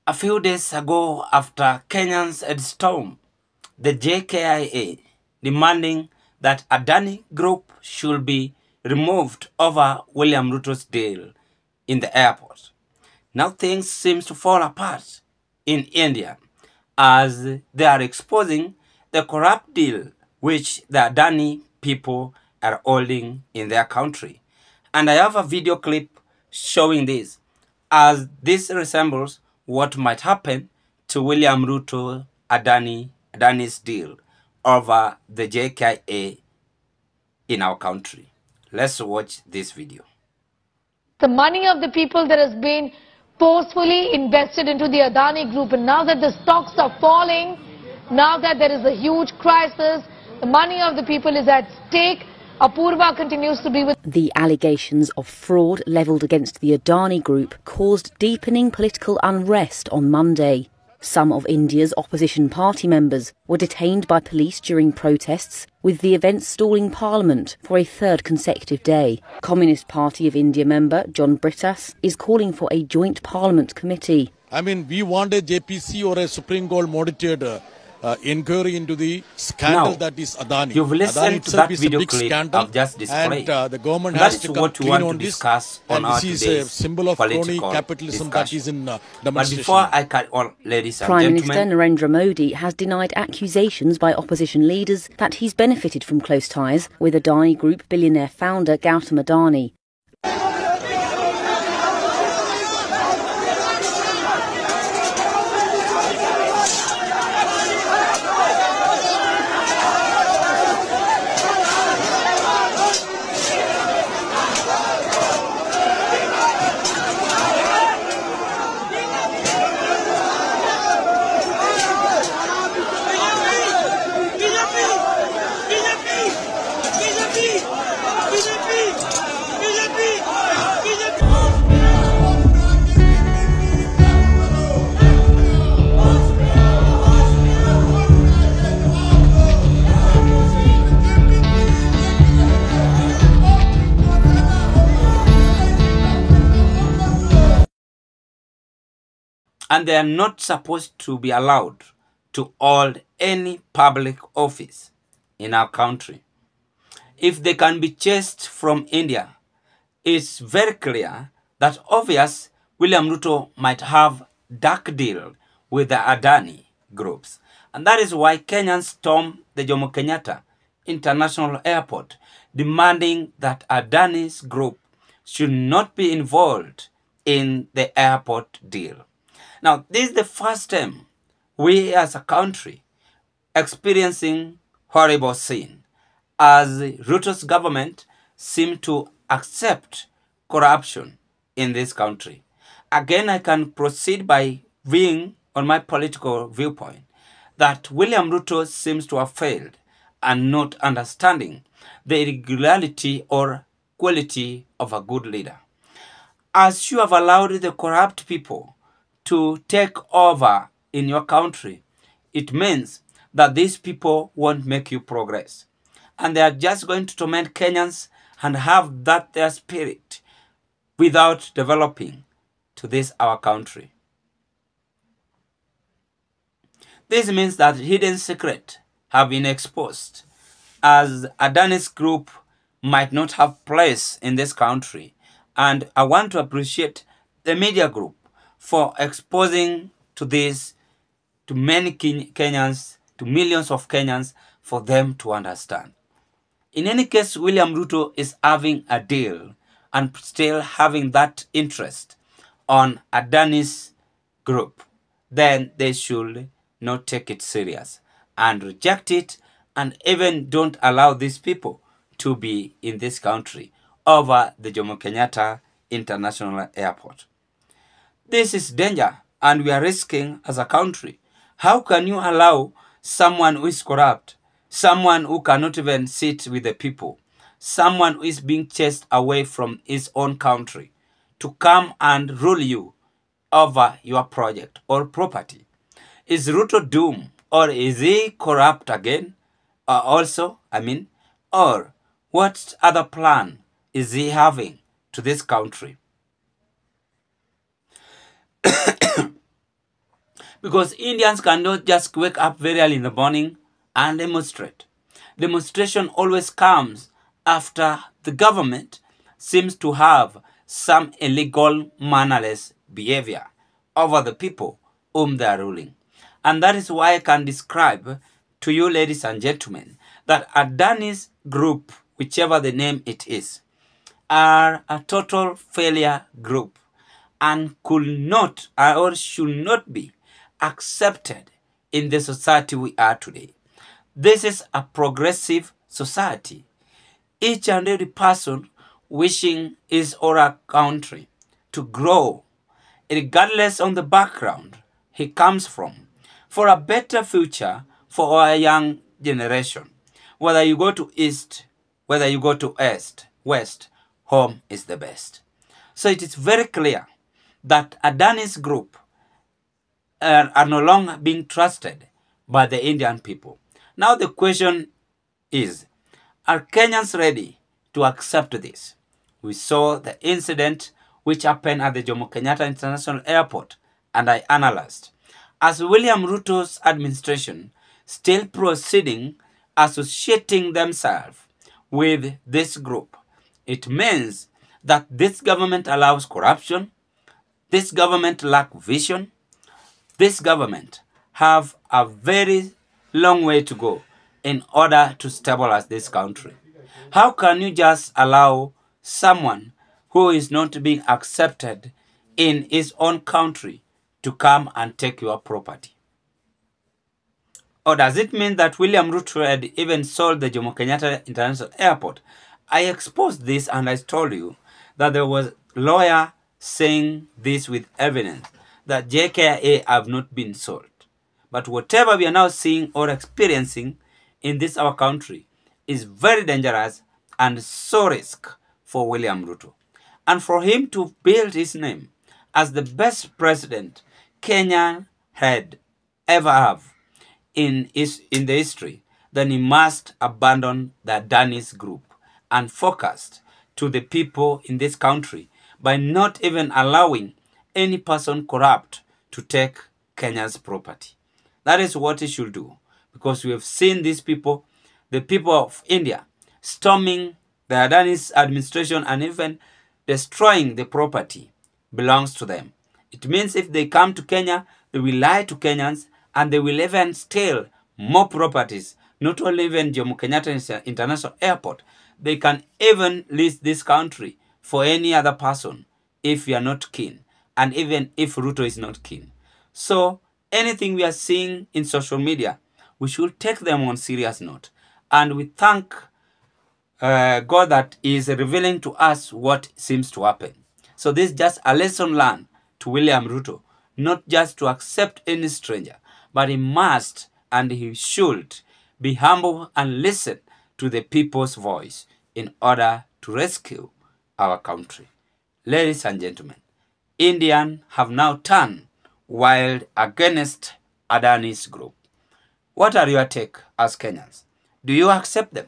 A few days ago, after Kenyans had stormed the JKIA, demanding that Adani Group should be removed over William Ruto's deal in the airport. Now things seem to fall apart in India as they are exposing the corrupt deal which the Adani people are holding in their country. And I have a video clip showing this, as this resembles what might happen to William Ruto Adani's deal over the JKIA in our country. Let's watch this video. The money of the people that has been forcefully invested into the Adani group, and now that the stocks are falling, now that there is a huge crisis, the money of the people is at stake. Apurva continues to be with... The allegations of fraud levelled against the Adani Group caused deepening political unrest on Monday. Some of India's opposition party members were detained by police during protests, with the event stalling Parliament for a third consecutive day. Communist Party of India member John Brittas is calling for a joint Parliament committee. We want a JPC or a Supreme Court monitored inquiry into the scandal that is Adani. You've listened to that video clip I've just displayed. And the government has to come clean on this. And this is a symbol of crony capitalism that is in demonstration. But before I carry on, ladies and Prime gentlemen, Minister Narendra Modi has denied accusations by opposition leaders that he's benefited from close ties with Adani Group billionaire founder Gautam Adani. and they are not supposed to be allowed to hold any public office in our country. If they can be chased from India, it's very clear that obvious William Ruto might have dark deal with the Adani groups. And that is why Kenyans stormed the Jomo Kenyatta International Airport, demanding that Adani's group should not be involved in the airport deal. Now, this is the first time we as a country experiencing horrible scene, as Ruto's government seem to accept corruption in this country. Again, I can proceed by being on my political viewpoint that William Ruto seems to have failed and not understanding the irregularity or quality of a good leader. As you have allowed the corrupt people to take over in your country, it means that these people won't make you progress. And they are just going to torment Kenyans and have that their spirit without developing to this our country. This means that hidden secrets have been exposed, as Adani's group might not have place in this country. And I want to appreciate the media group for exposing to this to many Kenyans, to millions of Kenyans, for them to understand. In any case, William Ruto is having a deal and still having that interest on Adani's group. Then they should not take it serious and reject it, and even don't allow these people to be in this country over the Jomo Kenyatta International Airport. This is danger, and we are risking as a country. How can you allow someone who is corrupt, someone who cannot even sit with the people, someone who is being chased away from his own country, to come and rule you over your project or property? Is Ruto doomed, or is he corrupt again? Or what other plan is he having to this country? Because Indians cannot just wake up very early in the morning and demonstrate. Demonstration always comes after the government seems to have some illegal, mannerless behavior over the people whom they are ruling. And that is why I can describe to you, ladies and gentlemen, that Adani's group, whichever the name it is, are a total failure group and could not or should not be accepted in the society we are today. This is a progressive society. Each and every person wishing his or her country to grow, regardless of the background he comes from, for a better future for our young generation. Whether you go to East, whether you go to West, home is the best. So it is very clear that Adani's group are no longer being trusted by the Indian people. Now the question is, are Kenyans ready to accept this? We saw the incident which happened at the Jomo Kenyatta International Airport, and I analyzed. As William Ruto's administration still proceeding associating themselves with this group, it means that this government allows corruption, this government lacks vision, this government have a very long way to go in order to stabilize this country. How can you just allow someone who is not being accepted in his own country to come and take your property? Or does it mean that William Ruto had even sold the Jomo Kenyatta International Airport? I exposed this and I told you that there was a lawyer saying this with evidence that JKIA have not been sold. But whatever we are now seeing or experiencing in this our country is very dangerous and so risk for William Ruto. And for him to build his name as the best president Kenya had ever have in the history, then he must abandon the Adani's group and focus to the people in this country by not even allowing any person corrupt to take Kenya's property. That is what he should do, because we have seen these people, the people of India, storming the Adani's administration and even destroying the property belongs to them. It means if they come to Kenya, they will lie to Kenyans and they will even steal more properties, not only even Jomo Kenyatta International Airport. They can even lease this country for any other person if we are not keen, and even if Ruto is not keen. So anything we are seeing in social media, we should take them on serious note. And we thank God that is revealing to us what seems to happen. So this is just a lesson learned to William Ruto, not just to accept any stranger, but he must and he should be humble and listen to the people's voice in order to rescue our country. Ladies and gentlemen, Indians have now turned wild against Adani's group. What are your take as Kenyans? Do you accept them?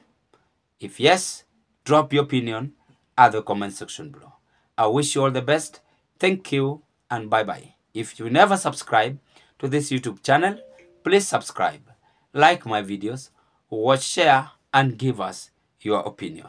If yes, drop your opinion at the comment section below. I wish you all the best. Thank you and bye-bye. If you never subscribe to this YouTube channel, please subscribe, like my videos, watch, share, and give us your opinion.